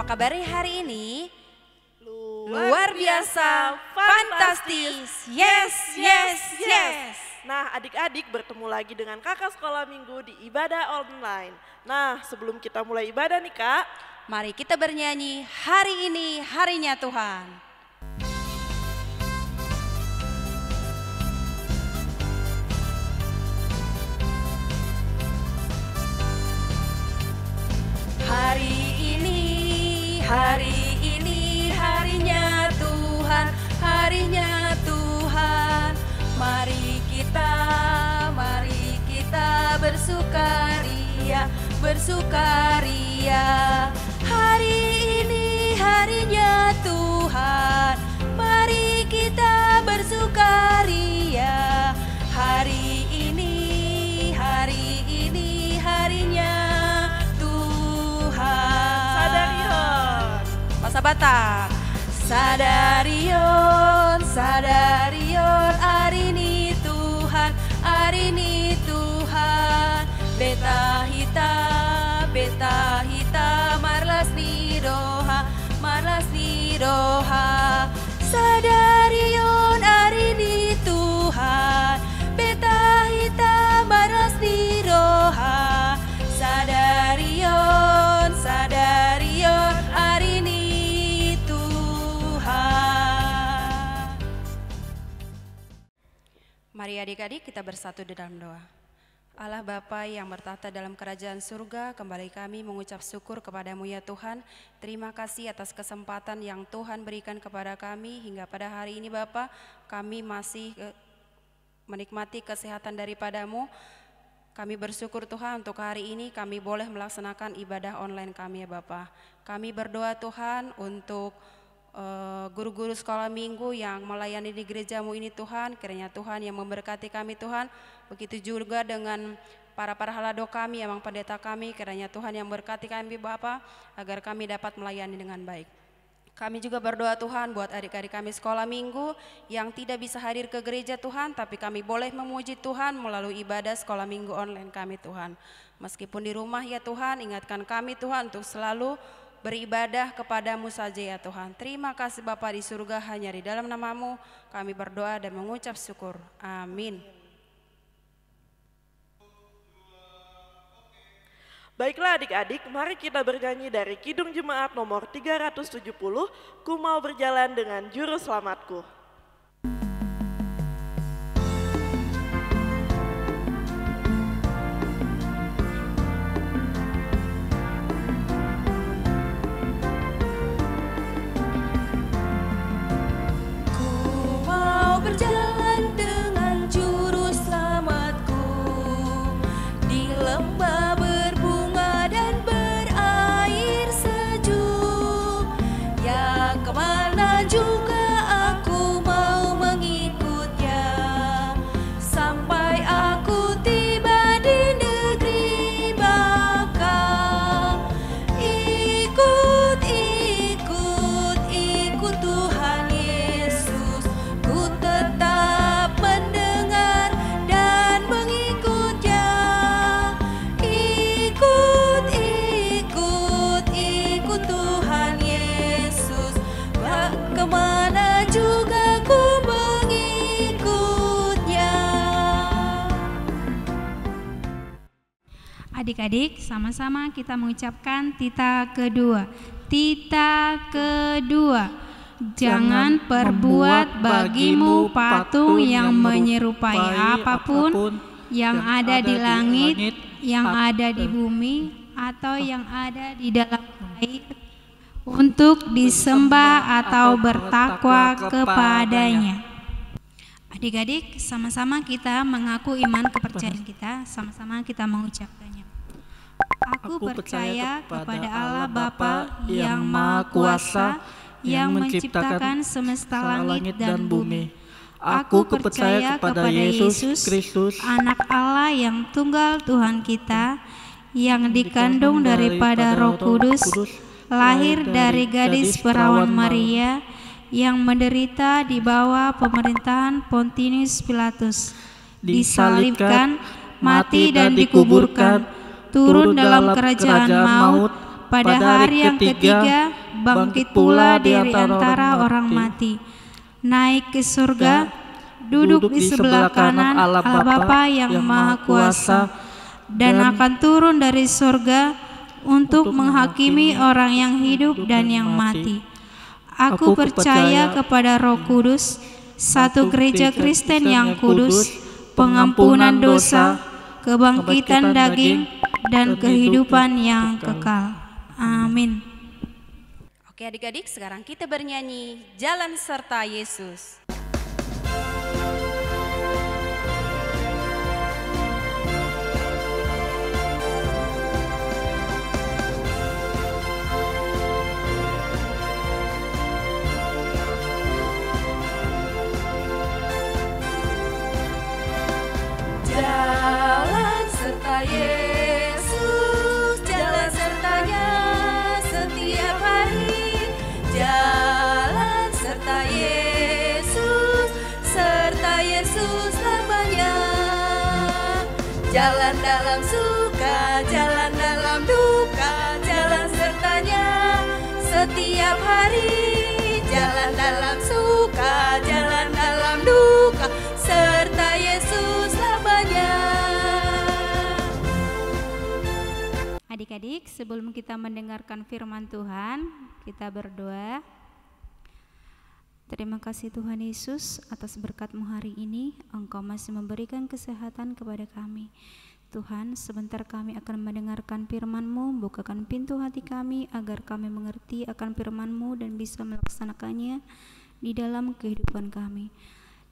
kabarnya hari ini? Luar biasa, fantastis. Yes, yes, yes. Nah, adik-adik bertemu lagi dengan kakak sekolah minggu di ibadah online. Nah, sebelum kita mulai ibadah nih Kak, mari kita bernyanyi Hari Ini Harinya Tuhan. Hari ini harinya Tuhan, harinya Tuhan. Mari kita bersukaria, bersukaria. Hari ini harinya Tuhan, mari kita bersukaria. Hari ini harinya Sadarion, masa Batak. Sadarion, sadarion, hari ini Tuhan, hari ini Tuhan. Beta hita, marlas nidoha, marlas nidoha. Sadarion, hari ini Tuhan. Beta hita, marlas nidoha. Sadarion, sadarion, hari ini Tuhan. Mari adik-adik kita bersatu di dalam doa. Allah Bapa yang bertahta dalam kerajaan surga, kembali kami mengucap syukur kepadamu ya Tuhan. Terima kasih atas kesempatan yang Tuhan berikan kepada kami hingga pada hari ini Bapa. Kami masih menikmati kesehatan daripadamu. Kami bersyukur Tuhan untuk hari ini kami boleh melaksanakan ibadah online kami ya Bapa. Kami berdoa Tuhan untuk guru-guru sekolah minggu yang melayani di gerejamu ini Tuhan. Kiranya Tuhan yang memberkati kami Tuhan. Begitu juga dengan para halado kami, emang pendeta kami. Kiranya Tuhan yang memberkati kami Bapa, agar kami dapat melayani dengan baik. Kami juga berdoa Tuhan buat adik-adik kami sekolah minggu yang tidak bisa hadir ke gereja Tuhan, tapi kami boleh memuji Tuhan melalui ibadah sekolah minggu online kami Tuhan. Meskipun di rumah ya Tuhan, ingatkan kami Tuhan untuk selalu beribadah kepadamu saja ya Tuhan. Terima kasih Bapa di surga, hanya di dalam namamu kami berdoa dan mengucap syukur. Amin. baiklah adik-adik, mari kita bernyanyi dari Kidung Jemaat nomor 370, Ku Mau Berjalan Dengan Juru Selamatku. Adik-adik, sama-sama kita mengucapkan tita kedua. Tita kedua. Jangan perbuat bagimu patung yang menyerupai apapun yang ada di langit, yang ada di bumi, atau yang ada di dalam air, untuk disembah atau bertakwa kepadanya. Adik-adik, sama-sama kita mengaku iman kepercayaan kita, sama-sama kita mengucapkannya. Aku percaya kepada Allah Bapa yang Maha Kuasa, yang menciptakan semesta langit dan bumi. Aku percaya kepada Yesus Kristus, Anak Allah yang tunggal Tuhan kita, yang dikandung daripada Roh Kudus, lahir dari gadis perawan Maria, yang menderita di bawah pemerintahan Pontius Pilatus, disalibkan, mati dan dikuburkan, turun dalam kerajaan maut, pada hari yang ketiga bangkit pula dari antara orang mati, naik ke surga, duduk di sebelah kanan Allah Bapa yang Maha Kuasa, dan akan turun dari surga untuk menghakimi orang yang hidup dan yang mati. Aku percaya kepada Roh Kudus, satu gereja Kristen yang kudus, pengampunan dosa, kebangkitan daging, dan kehidupan yang kekal. Amin. Oke adik-adik, sekarang kita bernyanyi Jalan Serta Yesus. Jalan serta Yesus, jalan sertanya setiap hari. Jalan serta Yesus, serta Yesus lamanya. Jalan dalam suka, jalan dalam duka, jalan sertanya setiap hari. Jalan dalam suka, jalan dalam duka, serta Yesus lamanya. Adik-adik, sebelum kita mendengarkan firman Tuhan, kita berdoa. Terima kasih Tuhan Yesus atas berkat-Mu hari ini. Engkau masih memberikan kesehatan kepada kami. Tuhan, sebentar kami akan mendengarkan firman-Mu. Bukakan pintu hati kami agar kami mengerti akan firman-Mu dan bisa melaksanakannya di dalam kehidupan kami.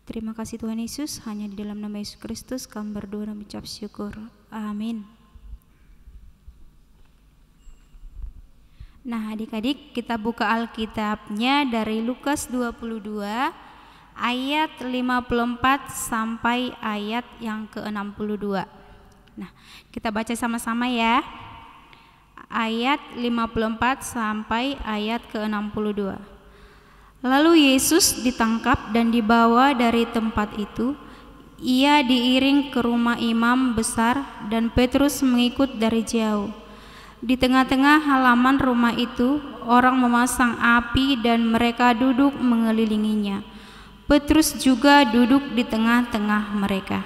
Terima kasih Tuhan Yesus, hanya di dalam nama Yesus Kristus kami berdoa dan mengucap syukur. Amin. Nah adik-adik, kita buka Alkitabnya dari Lukas 22 ayat 54 sampai ayat yang ke-62. Nah, kita baca sama-sama ya. Ayat 54 sampai ayat ke-62. Lalu Yesus ditangkap dan dibawa dari tempat itu. Ia diiring ke rumah imam besar dan Petrus mengikut dari jauh. Di tengah-tengah halaman rumah itu, orang memasang api dan mereka duduk mengelilinginya. Petrus juga duduk di tengah-tengah mereka.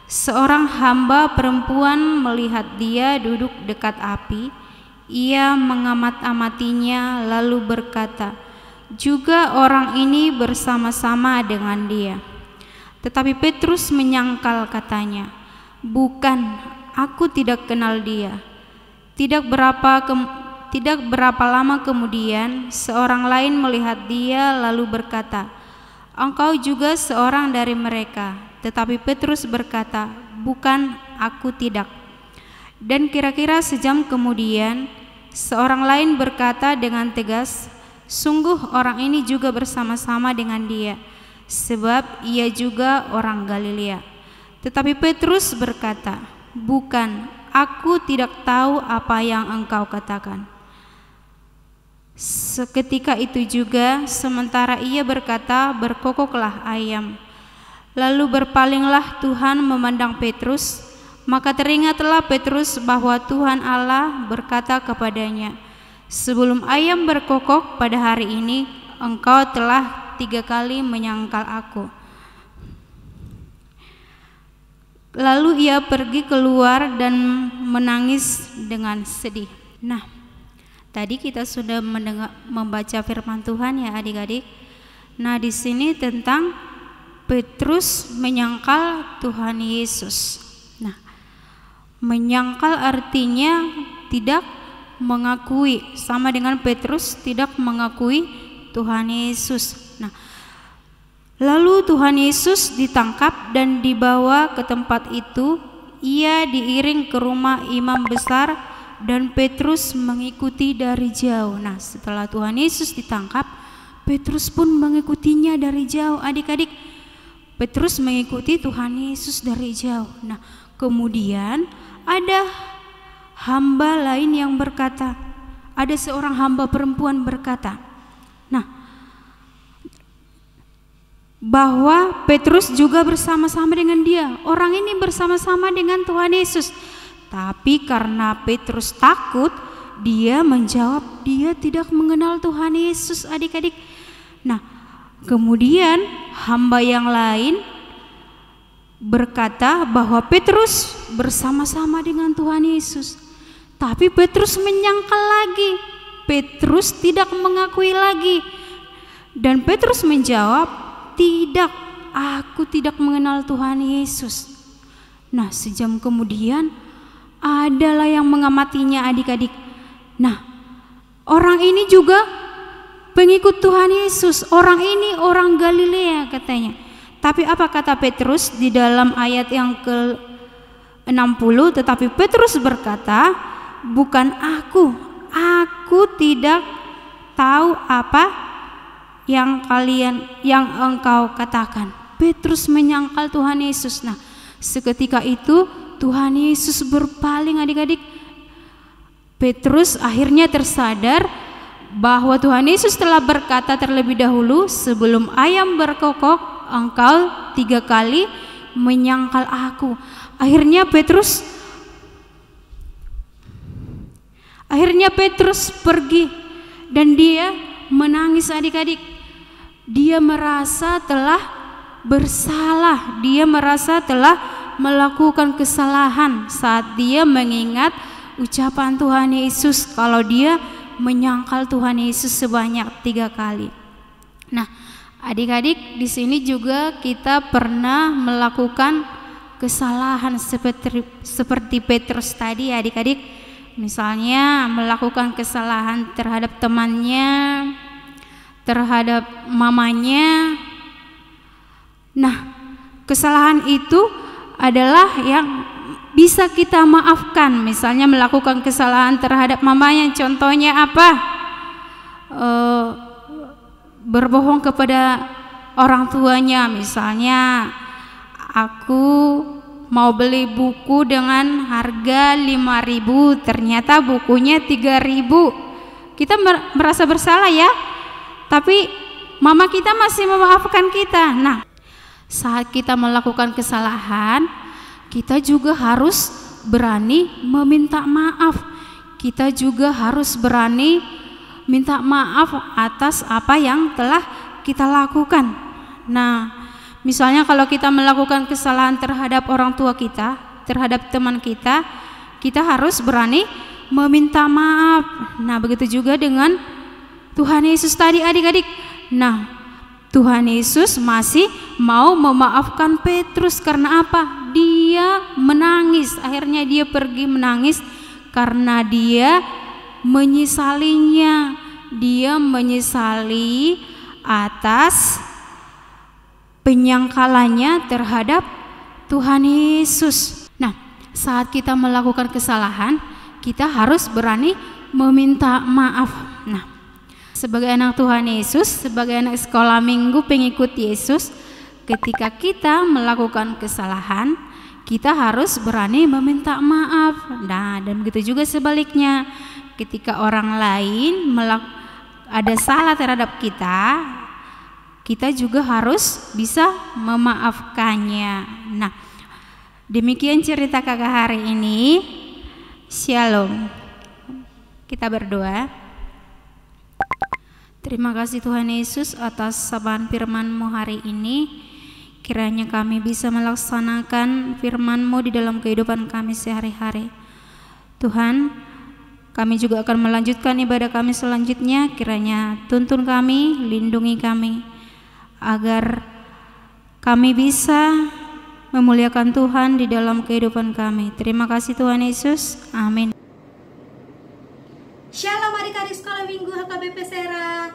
Seorang hamba perempuan melihat dia duduk dekat api. Ia mengamat-amatinya lalu berkata, "Juga orang ini bersama-sama dengan dia." Tetapi Petrus menyangkal katanya, "Bukan, aku tidak kenal dia." Tidak berapa lama kemudian, seorang lain melihat dia lalu berkata, "Engkau juga seorang dari mereka." Tetapi Petrus berkata, "Bukan, aku tidak." Dan kira-kira sejam kemudian, seorang lain berkata dengan tegas, "Sungguh orang ini juga bersama-sama dengan dia, sebab ia juga orang Galilea." Tetapi Petrus berkata, "Bukan, aku tidak tahu apa yang engkau katakan." Seketika itu juga, sementara ia berkata, berkokoklah ayam. Lalu berpalinglah Tuhan memandang Petrus. Maka teringatlah Petrus bahwa Tuhan Allah berkata kepadanya, "Sebelum ayam berkokok pada hari ini, engkau telah 3 kali menyangkal aku." Lalu ia pergi keluar dan menangis dengan sedih. Nah, tadi kita sudah membaca firman Tuhan ya adik-adik. Nah, di sini tentang Petrus menyangkal Tuhan Yesus. Nah, menyangkal artinya tidak mengakui, sama dengan Petrus tidak mengakui Tuhan Yesus. Nah, lalu Tuhan Yesus ditangkap dan dibawa ke tempat itu. Ia diiring ke rumah imam besar dan Petrus mengikuti dari jauh. Nah, setelah Tuhan Yesus ditangkap, Petrus pun mengikutinya dari jauh. Adik-adik, Petrus mengikuti Tuhan Yesus dari jauh. Nah, kemudian ada hamba lain yang berkata, ada seorang hamba perempuan berkata, bahwa Petrus juga bersama-sama dengan dia. Orang ini bersama-sama dengan Tuhan Yesus. Tapi karena Petrus takut, dia menjawab dia tidak mengenal Tuhan Yesus, adik-adik. Nah, kemudian hamba yang lain berkata bahwa Petrus bersama-sama dengan Tuhan Yesus. Tapi Petrus menyangkal lagi. Petrus tidak mengakui lagi. Dan Petrus menjawab, "Tidak, aku tidak mengenal Tuhan Yesus." Nah, sejam kemudian adalah yang mengamatinya, adik-adik. Nah, orang ini juga pengikut Tuhan Yesus. Orang ini orang Galilea katanya. Tapi apa kata Petrus di dalam ayat yang ke-60? Tetapi Petrus berkata, "Bukan aku tidak tahu apa yang engkau katakan." Petrus menyangkal Tuhan Yesus. Nah, seketika itu Tuhan Yesus berpaling, adik-adik. Petrus akhirnya tersadar bahwa Tuhan Yesus telah berkata terlebih dahulu, "Sebelum ayam berkokok, engkau 3 kali menyangkal aku." Akhirnya Petrus pergi dan dia menangis, adik-adik. Dia merasa telah bersalah, dia merasa telah melakukan kesalahan saat dia mengingat ucapan Tuhan Yesus kalau dia menyangkal Tuhan Yesus sebanyak 3 kali. Nah, adik-adik, di sini juga kita pernah melakukan kesalahan seperti Petrus tadi, adik-adik. Misalnya melakukan kesalahan terhadap temannya, terhadap mamanya. Nah, kesalahan itu adalah yang bisa kita maafkan. Misalnya melakukan kesalahan terhadap mamanya, contohnya apa? Berbohong kepada orang tuanya. Misalnya, aku mau beli buku dengan harga 5.000, ternyata bukunya 3.000. Kita merasa bersalah ya, tapi mama kita masih memaafkan kita. Nah, saat kita melakukan kesalahan, kita juga harus berani meminta maaf. Kita juga harus berani minta maaf atas apa yang telah kita lakukan. Nah, misalnya kalau kita melakukan kesalahan terhadap orang tua kita, terhadap teman kita, kita harus berani meminta maaf. Nah, begitu juga dengan Tuhan Yesus tadi, adik-adik. Nah, Tuhan Yesus masih mau memaafkan Petrus. Karena apa? Dia menangis. Akhirnya dia pergi menangis karena dia menyesalinya. Dia menyesali atas penyangkalannya terhadap Tuhan Yesus. Nah, saat kita melakukan kesalahan, kita harus berani meminta maaf. Nah, sebagai anak Tuhan Yesus, sebagai anak sekolah minggu pengikut Yesus, ketika kita melakukan kesalahan, kita harus berani meminta maaf. Nah, dan begitu juga sebaliknya, ketika orang lain ada salah terhadap kita, kita juga harus bisa memaafkannya. Nah, demikian cerita kakak hari ini. Shalom. Kita berdoa. Terima kasih Tuhan Yesus atas sabaan firman-Mu hari ini. Kiranya kami bisa melaksanakan firman-Mu di dalam kehidupan kami sehari-hari. Tuhan, kami juga akan melanjutkan ibadah kami selanjutnya. Kiranya tuntun kami, lindungi kami, agar kami bisa memuliakan Tuhan di dalam kehidupan kami. Terima kasih Tuhan Yesus. Amin. Shalom adik-adik sekolah minggu HKBP Serang.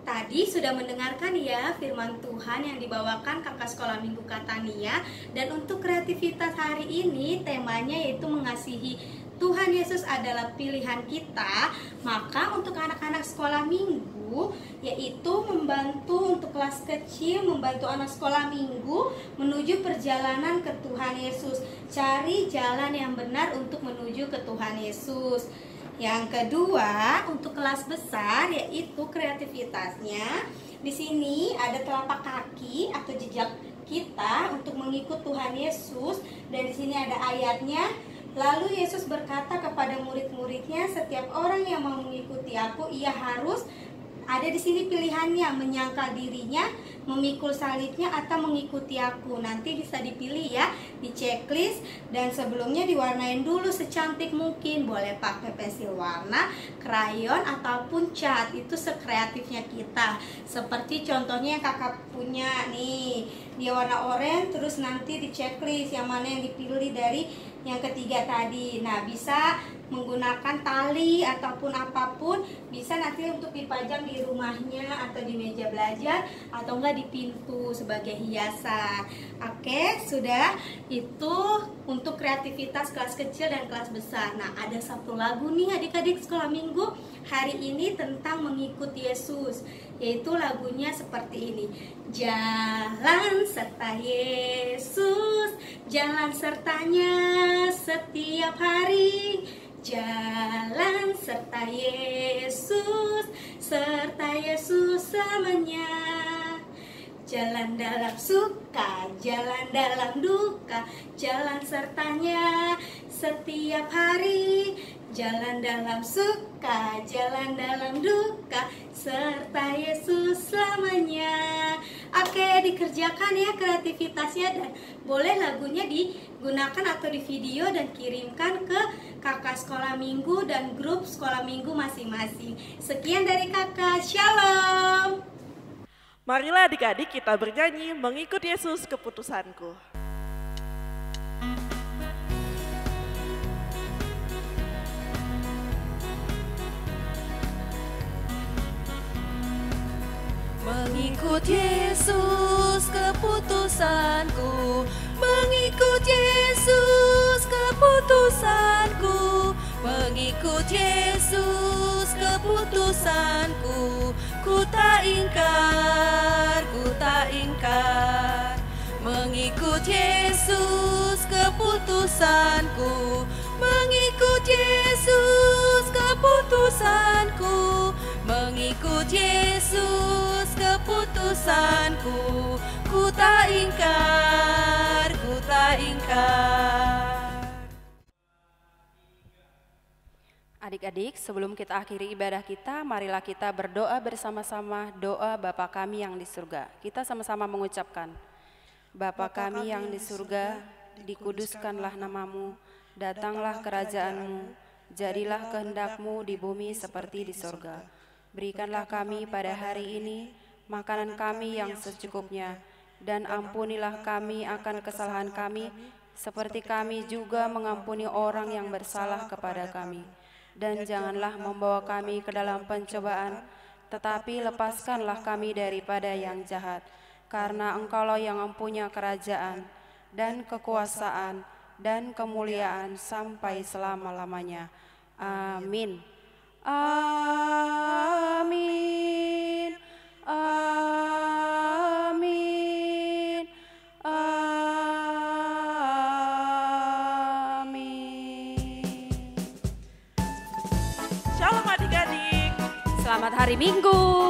Tadi sudah mendengarkan ya firman Tuhan yang dibawakan kakak sekolah minggu Katania. Dan untuk kreativitas hari ini temanya yaitu mengasihi Tuhan Yesus adalah pilihan kita. Maka untuk anak-anak sekolah minggu yaitu membantu untuk kelas kecil, membantu anak sekolah minggu menuju perjalanan ke Tuhan Yesus. Cari jalan yang benar untuk menuju ke Tuhan Yesus. Yang kedua, untuk kelas besar yaitu kreativitasnya. Di sini ada telapak kaki atau jejak kita untuk mengikut Tuhan Yesus. Dan di sini ada ayatnya. Lalu Yesus berkata kepada murid-murid selanjutnya setiap orang yang mau mengikuti aku, ia harus ada di sini pilihannya, menyangkal dirinya, memikul salibnya, atau mengikuti aku. Nanti bisa dipilih ya di checklist, dan sebelumnya diwarnain dulu secantik mungkin. Boleh pakai pensil warna, krayon, ataupun cat. Itu sekreatifnya kita. Seperti contohnya yang kakak punya nih, dia warna oranye, terus nanti di checklist yang mana yang dipilih dari yang ketiga tadi. Nah, bisa menggunakan tali ataupun apapun, bisa nanti untuk dipajang di rumahnya atau di meja belajar atau enggak di pintu sebagai hiasan. Oke, sudah. Itu untuk kreativitas kelas kecil dan kelas besar. Nah, ada satu lagu nih adik-adik sekolah minggu hari ini tentang mengikuti Yesus, yaitu lagunya seperti ini. Jalan serta Yesus, jalan sertanya setiap hari. Jalan serta Yesus selamanya. Jalan dalam suka, jalan dalam duka, jalan sertanya setiap hari. Jalan dalam suka, jalan dalam duka, serta Yesus selamanya. Oke, dikerjakan ya kreativitasnya, dan boleh lagunya digunakan atau di video dan kirimkan ke kakak sekolah minggu dan grup sekolah minggu masing-masing. Sekian dari kakak, shalom. Marilah adik-adik kita bernyanyi mengikut Yesus keputusanku. Mengikut Yesus keputusanku, mengikut Yesus keputusanku, mengikut Yesus keputusanku, ku tak ingkar, ku tak ingkar. Mengikut Yesus keputusanku, mengikut Yesus keputusanku, mengikut Yesus keputusanku, ku tak ingkar, ku tak ingkar. Adik-adik, sebelum kita akhiri ibadah kita, marilah kita berdoa bersama-sama doa Bapa kami yang di surga. Kita sama-sama mengucapkan, Bapa kami yang di surga, dikuduskanlah namamu, datanglah kerajaanmu, jadilah kehendak-Mu di bumi seperti di surga. Berikanlah kami pada hari ini makanan kami yang secukupnya, dan ampunilah kami akan kesalahan kami, seperti kami juga mengampuni orang yang bersalah kepada kami. Dan janganlah membawa kami ke dalam pencobaan, tetapi lepaskanlah kami daripada yang jahat. Karena Engkaulah yang mempunyai kerajaan, dan kekuasaan, dan kemuliaan sampai selama-lamanya. Amin. Amin. Amin. Amin. Shalom adik-adik. Selamat hari Minggu.